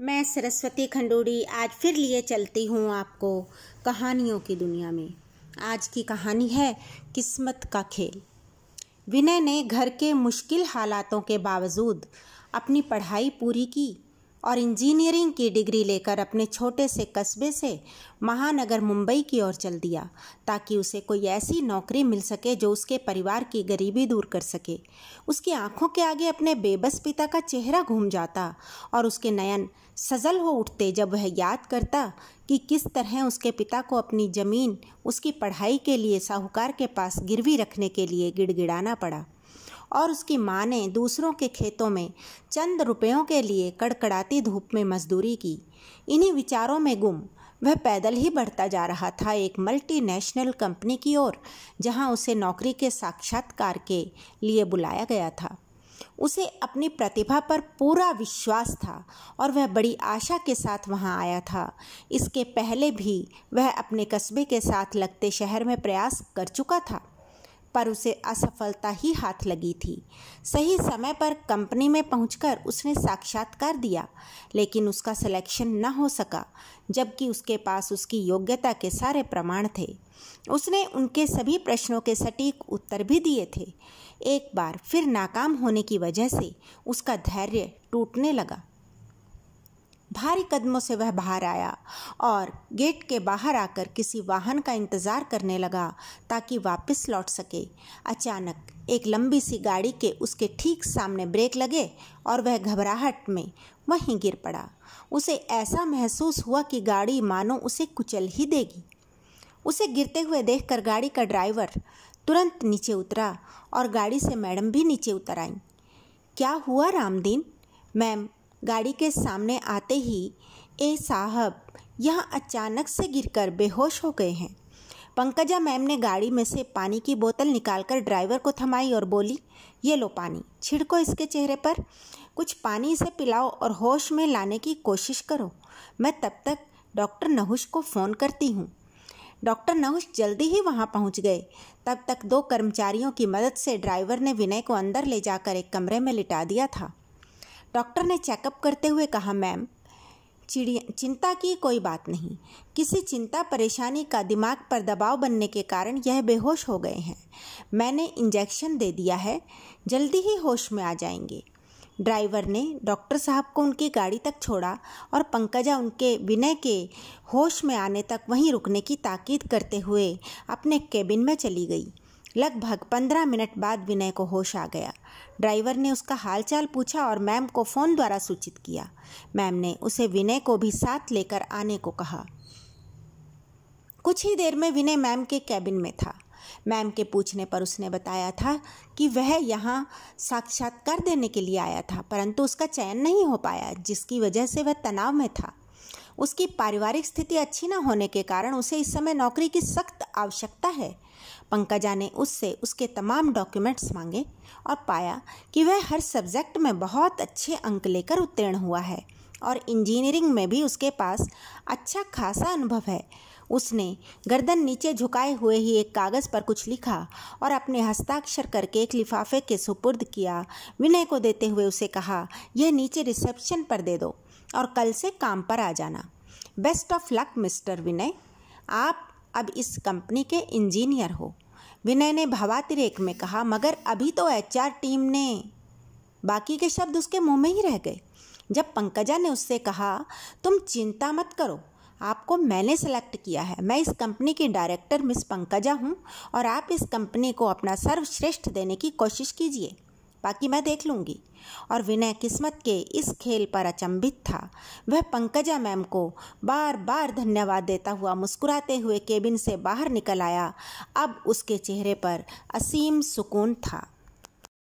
मैं सरस्वती खंडूड़ी आज फिर लिए चलती हूँ आपको कहानियों की दुनिया में। आज की कहानी है किस्मत का खेल। विनय ने घर के मुश्किल हालातों के बावजूद अपनी पढ़ाई पूरी की और इंजीनियरिंग की डिग्री लेकर अपने छोटे से कस्बे से महानगर मुंबई की ओर चल दिया ताकि उसे कोई ऐसी नौकरी मिल सके जो उसके परिवार की गरीबी दूर कर सके। उसकी आंखों के आगे अपने बेबस पिता का चेहरा घूम जाता और उसके नयन सजल हो उठते जब वह याद करता कि किस तरह उसके पिता को अपनी ज़मीन उसकी पढ़ाई के लिए साहूकार के पास गिरवी रखने के लिए गिड़गिड़ाना पड़ा और उसकी माँ ने दूसरों के खेतों में चंद रुपयों के लिए कड़कड़ाती धूप में मजदूरी की। इन्हीं विचारों में गुम वह पैदल ही बढ़ता जा रहा था एक मल्टीनेशनल कंपनी की ओर, जहां उसे नौकरी के साक्षात्कार के लिए बुलाया गया था। उसे अपनी प्रतिभा पर पूरा विश्वास था और वह बड़ी आशा के साथ वहां आया था। इसके पहले भी वह अपने कस्बे के साथ लगते शहर में प्रयास कर चुका था, पर उसे असफलता ही हाथ लगी थी। सही समय पर कंपनी में पहुंचकर उसने साक्षात्कार दिया, लेकिन उसका सिलेक्शन न हो सका, जबकि उसके पास उसकी योग्यता के सारे प्रमाण थे। उसने उनके सभी प्रश्नों के सटीक उत्तर भी दिए थे। एक बार फिर नाकाम होने की वजह से उसका धैर्य टूटने लगा। भारी कदमों से वह बाहर आया और गेट के बाहर आकर किसी वाहन का इंतज़ार करने लगा ताकि वापस लौट सके। अचानक एक लंबी सी गाड़ी के उसके ठीक सामने ब्रेक लगे और वह घबराहट में वहीं गिर पड़ा। उसे ऐसा महसूस हुआ कि गाड़ी मानो उसे कुचल ही देगी। उसे गिरते हुए देखकर गाड़ी का ड्राइवर तुरंत नीचे उतरा और गाड़ी से मैडम भी नीचे उतर आईं। क्या हुआ रामदीन? मैम गाड़ी के सामने आते ही ए साहब यहाँ अचानक से गिरकर बेहोश हो गए हैं। पंकजा मैम ने गाड़ी में से पानी की बोतल निकालकर ड्राइवर को थमाई और बोली, ये लो पानी, छिड़को इसके चेहरे पर, कुछ पानी इसे पिलाओ और होश में लाने की कोशिश करो। मैं तब तक डॉक्टर नहुष को फ़ोन करती हूँ। डॉक्टर नहुष जल्दी ही वहाँ पहुँच गए। तब तक 2 कर्मचारियों की मदद से ड्राइवर ने विनय को अंदर ले जाकर एक कमरे में लिटा दिया था। डॉक्टर ने चेकअप करते हुए कहा, मैम चिंता की कोई बात नहीं। किसी चिंता परेशानी का दिमाग पर दबाव बनने के कारण यह बेहोश हो गए हैं। मैंने इंजेक्शन दे दिया है, जल्दी ही होश में आ जाएंगे। ड्राइवर ने डॉक्टर साहब को उनकी गाड़ी तक छोड़ा और पंकजा उनके विनय के होश में आने तक वहीं रुकने की ताकीद करते हुए अपने केबिन में चली गई। लगभग 15 मिनट बाद विनय को होश आ गया। ड्राइवर ने उसका हालचाल पूछा और मैम को फ़ोन द्वारा सूचित किया। मैम ने उसे विनय को भी साथ लेकर आने को कहा। कुछ ही देर में विनय मैम के कैबिन में था। मैम के पूछने पर उसने बताया था कि वह यहाँ साक्षात्कार देने के लिए आया था, परंतु उसका चयन नहीं हो पाया, जिसकी वजह से वह तनाव में था। उसकी पारिवारिक स्थिति अच्छी न होने के कारण उसे इस समय नौकरी की सख्त आवश्यकता है। पंकजा ने उससे उसके तमाम डॉक्यूमेंट्स मांगे और पाया कि वह हर सब्जेक्ट में बहुत अच्छे अंक लेकर उत्तीर्ण हुआ है और इंजीनियरिंग में भी उसके पास अच्छा खासा अनुभव है। उसने गर्दन नीचे झुकाए हुए ही एक कागज़ पर कुछ लिखा और अपने हस्ताक्षर करके एक लिफाफे के सुपुर्द किया। विनय को देते हुए उसे कहा, यह नीचे रिसेप्शन पर दे दो और कल से काम पर आ जाना। बेस्ट ऑफ लक मिस्टर विनय, आप अब इस कंपनी के इंजीनियर हो। विनय ने भावातिरेक में कहा, मगर अभी तो HR टीम ने। बाकी के शब्द उसके मुंह में ही रह गए। जब पंकजा ने उससे कहा, तुम चिंता मत करो, आपको मैंने सेलेक्ट किया है। मैं इस कंपनी की डायरेक्टर मिस पंकजा हूँ और आप इस कंपनी को अपना सर्वश्रेष्ठ देने की कोशिश कीजिए, बाकी मैं देख लूँगी। और विनय किस्मत के इस खेल पर अचंभित था। वह पंकजा मैम को बार बार धन्यवाद देता हुआ मुस्कुराते हुए केबिन से बाहर निकल आया। अब उसके चेहरे पर असीम सुकून था।